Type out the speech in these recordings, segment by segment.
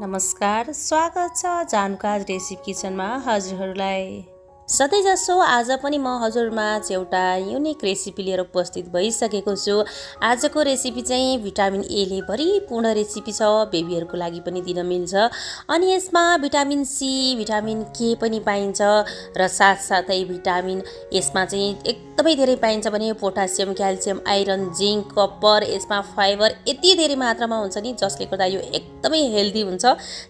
नमस्कार, स्वागत छ गाजार रेसिपी किचनमा हजुरहरूलाई। सधैँ जसो आज पनि म हजुरमाझ एउटा युनिक रेसिपी लिएर उपस्थित भइसकेको छु। आजको रेसिपी चाहिँ भिटामिन ए ले भरिपूर्ण रेसिपी छ, बेबीहरूको लागि पनि दिन मिल्छ। अनि यसमा भिटामिन सी, भिटामिन के पनि पाइन्छ र साथसाथै भिटामिन यसमा चाहिँ एकदमै धेरै पाइन्छ भने potassium, calcium, iron, zinc, copper, यसमा फाइबर यति धेरै मात्रामा हुन्छ नि, जसले गर्दा यो एकदमै हेल्दी हुन्छ।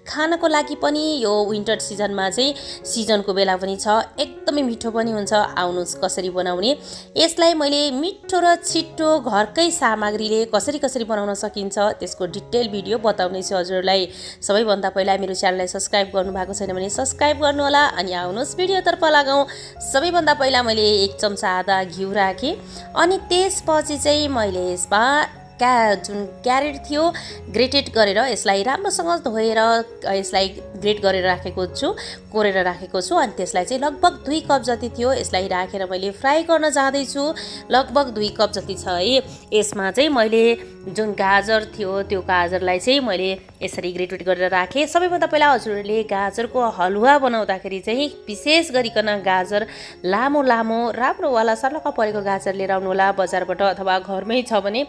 खानको लागि पनि यो विन्टर सिजनमा चाहिँ सिजनको बेला पनि छ, एकदमै मिठो पनि हुन्छ। आउनुस् कसरी बनाउने, यसलाई मैले मिठो र छिटो घरकै सामग्रीले कसरी बनाउन सकिन्छ त्यसको डिटेल भिडियो बताउने छु हजुरलाई। सबैभन्दा पहिला मेरो च्यानललाई सब्स्क्राइब गर्नुभएको छैन भने सब्स्क्राइब गर्नु होला। अनि आउनुस् भिडियोतर्फ लागौँ। सबैभन्दा पहिला मैले 1 चम्चा आधा घिउ राखेँ अनि त्यसपछि चाहिँ मैले यसमा जुन क्यारेट थियो ग्रेटेड गरेर यसलाई राम्रोसँग धोएर यसलाई ग्रेट गरेर राखेको छु, कोरेर राखेको छु। अनि त्यसलाई चाहिँ लगभग 2 कप जति थियो, यसलाई राखेर मैले फ्राई गर्न जाँदैछु। लगभग 2 कप जति छ है। यसमा चाहिँ मैले जुन गाजर थियो त्यो गाजरलाई चाहिँ मैले यसरी ग्रेटेड गरेर राखेँ। सबैभन्दा पहिला हजुरहरूले गाजरको हलुवा बनाउँदाखेरि चाहिँ विशेष गरिकन गाजर लामो राम्रोवाला सलक्क परेको गाजर लिएर आउनु होला बजारबाट, अथवा घरमै छ भने।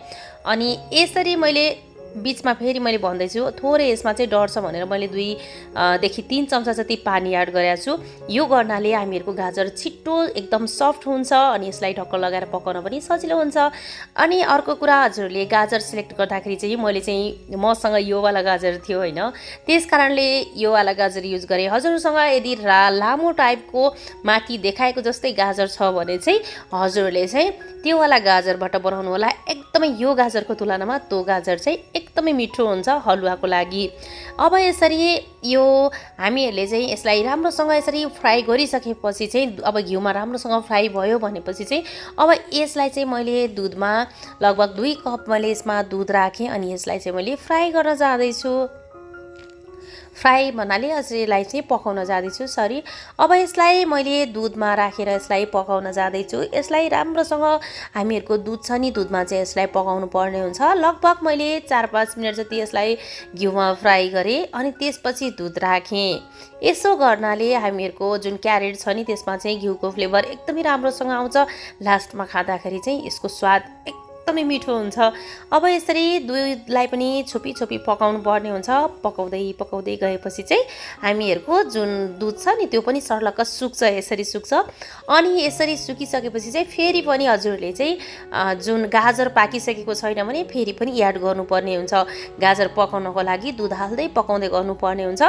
अनि यसरी मैले बीचमा फेरि मैले भन्दैछु थोरै यसमा चाहिँ डर छ भनेर मैले 2 देखि 3 चम्चा जति पानी एड गरेको छु। यो गर्नाले हामीहरूको गाजर छिट्टो एकदम सफ्ट हुन्छ अनि यसलाई ढक्क लगाएर पकाउन पनि सजिलो हुन्छ। अनि अर्को कुरा, हजुरहरूले गाजर सिलेक्ट गर्दाखेरि चाहिँ मैले चाहिँ मसँग यो वाला गाजर थियो हैन, त्यसकारणले यो वाला गाजर युज गरेँ। हजुरसँग यदि लामो टाइपको माथि देखाएको जस्तै गाजर छ भने चाहिँ हजुरहरूले चाहिँ त्यो वाला गाजरबाट बनाउनु होला। एकदमै यो गाजरको तुलनामा त्यो गाजर चाहिँ एकदमै मिठो हुन्छ हलुवाको लागि। अब यसरी यो हामीहरूले चाहिँ यसलाई राम्रोसँग यसरी फ्राई गरिसकेपछि चाहिँ अब घिउमा राम्रोसँग फ्राई भयो भनेपछि चाहिँ अब यसलाई चाहिँ मैले दुधमा लगभग 2 कप मैले यसमा दुध राखेँ अनि यसलाई चाहिँ मैले फ्राई गर्न जाँदैछु। फ्राई भन्नाले यसलाई चाहिँ पकाउन जाँदैछु, सरी। अब यसलाई मैले दुधमा राखेर यसलाई पकाउन जाँदैछु। यसलाई राम्रोसँग हामीहरूको दुध छ नि, दुधमा चाहिँ यसलाई पकाउनु पर्ने हुन्छ। लगभग मैले 4-5 मिनट जति यसलाई घिउमा फ्राई गरेँ अनि त्यसपछि दुध राखेँ। यसो गर्नाले हामीहरूको जुन क्यारेट छ नि त्यसमा चाहिँ घिउको फ्लेभर एकदमै राम्रोसँग आउँछ। लास्टमा खाँदाखेरि चाहिँ यसको स्वाद एकदमै मिठो हुन्छ। अब यसरी दुधलाई पनि छोपी पकाउनु पर्ने हुन्छ। पकाउँदै गएपछि चाहिँ हामीहरूको जुन दुध छ नि त्यो पनि सर्लक्क सुक्छ, यसरी सुक्छ। अनि यसरी सुकिसकेपछि चाहिँ फेरि पनि हजुरहरूले चाहिँ जुन गाजर पाकिसकेको छैन भने फेरि पनि एड गर्नुपर्ने हुन्छ। गाजर पकाउनको लागि दुध हाल्दै पकाउँदै गर्नुपर्ने हुन्छ।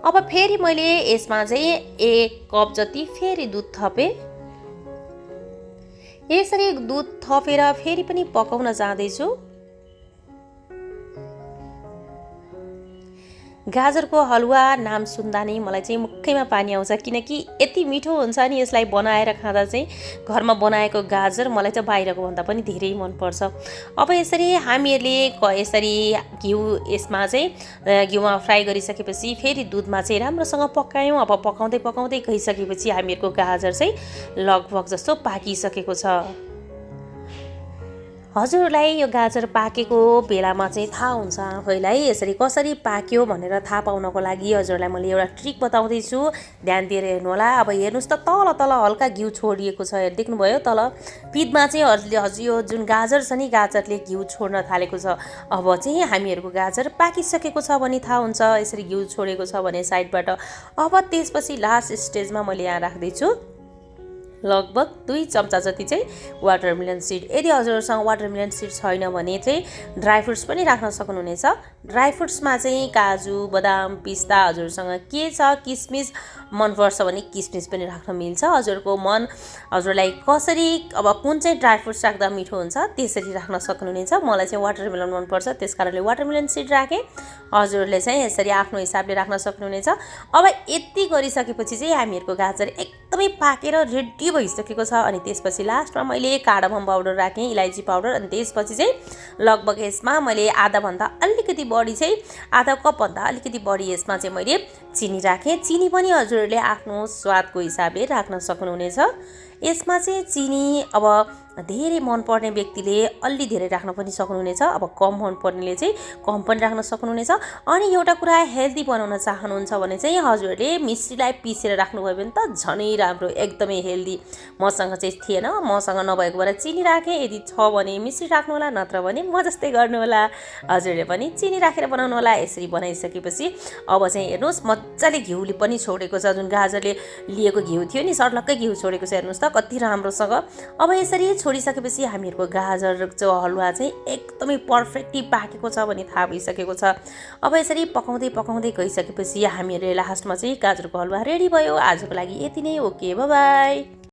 अब फेरि मैले यसमा चाहिँ 1 कप जति फेरि दुध थपेँ। यसरी दुध थपेर फेरि पनि पकाउन जाँदैछु। गाजरको हलुवा नाम सुन्दा नै मलाई चाहिँ मुखैमा पानी आउँछ, किनकि यति मिठो हुन्छ नि। यसलाई बनाएर खाँदा चाहिँ घरमा बनाएको गाजर मलाई चाहिँ बाहिरको भन्दा पनि धेरै मनपर्छ। अब यसरी हामीहरूले यसरी घिउ यसमा चाहिँ घिउमा फ्राई गरिसकेपछि फेरि दुधमा चाहिँ राम्रोसँग पकायौँ। अब पकाउँदै गइसकेपछि हामीहरूको गाजर चाहिँ लगभग जस्तो पाकिसकेको छ। हजुरहरूलाई यो गाजर पाकेको बेलामा चाहिँ थाहा हुन्छ आफैलाई यसरी कसरी पाक्यो भनेर थाहा पाउनको लागि हजुरलाई मैले एउटा ट्रिक बताउँदैछु, ध्यान दिएर हेर्नु होला। अब हेर्नुहोस् त तल हल्का घिउ छोडिएको छ, देख्नुभयो तल पिठमा चाहिँ हजुर यो जुन गाजर छ नि गाजरले घिउ छोड्न थालेको छ। अब चाहिँ हामीहरूको गाजर पाकिसकेको छ भने थाहा हुन्छ, यसरी घिउ छोडेको छ भने साइडबाट। अब त्यसपछि लास्ट स्टेजमा मैले यहाँ राख्दैछु लगभग 2 चम्चा जति चाहिँ वाटरमेलन सिड। यदि हजुरसँग वाटरमेलन सिड छैन भने चाहिँ ड्राई फ्रुट्स पनि राख्न सक्नुहुनेछ। ड्राई फ्रुट्समा चाहिँ काजु, बदाम, पिस्ता, हजुरसँग के छ किसमिस मनपर्छ भने किसमिस पनि राख्न मिल्छ। हजुरलाई कसरी अब कुन चाहिँ ड्राई फ्रुट्स राख्दा मिठो हुन्छ त्यसरी राख्न सक्नुहुनेछ। मलाई चाहिँ वाटरमेलन मनपर्छ त्यसकारणले वाटरमेलन सिड राखेँ। हजुरहरूले चाहिँ यसरी आफ्नो हिसाबले राख्न सक्नुहुनेछ। अब यति गरिसकेपछि चाहिँ हामीहरूको गाजर एकदमै पाकेर रेडी भइसकेको छ। अनि त्यसपछि लास्टमा मैले कार्डमम पाउडर राखेँ, इलायची पाउडर। अनि त्यसपछि चाहिँ लगभग यसमा मैले आधा कपभन्दा अलिकति बढी यसमा चाहिँ मैले चिनी राखेँ। चिनी पनि हजुरहरूले आफ्नो स्वादको हिसाबले राख्न सक्नुहुनेछ। यसमा चाहिँ चिनी अब धेरै मनपर्ने व्यक्तिले अलि धेरै राख्न पनि सक्नुहुनेछ, अब कम मनपर्नेले चाहिँ कम पनि राख्न सक्नुहुनेछ। अनि एउटा कुरा हेल्दी बनाउन चाहनुहुन्छ भने चाहिँ हजुरहरूले मिश्रीलाई पिसेर राख्नुभयो भने त झनै राम्रो, एकदमै हेल्दी। मसँग चाहिँ थिएन, मसँग नभएको भएर चिनी राखेँ। यदि छ भने मिश्री राख्नु होला, नत्र भने म जस्तै गर्नु होला। हजुरहरूले पनि चिनी राखेर बनाउनु होला। यसरी बनाइसकेपछि अब चाहिँ हेर्नुहोस् मजाले घिउले पनि छोडेको छ, जुन गाजरले लिएको घिउ थियो नि सर्लक्कै घिउ छोडेको छ, हेर्नुहोस् त कति राम्रोसँग। अब यसरी छोडिसकेपछि हामीहरूको गाजरको हलुवा चाहिँ एकदमै पर्फेक्टली पाकेको छ भन्ने थाहा भइसकेको छ। अब यसरी पकाउँदै पकाउँदै गइसकेपछि हामीहरूले लास्टमा चाहिँ गाजरको हलुवा रेडी भयो। आजको लागि यति नै। Okay, bye bye.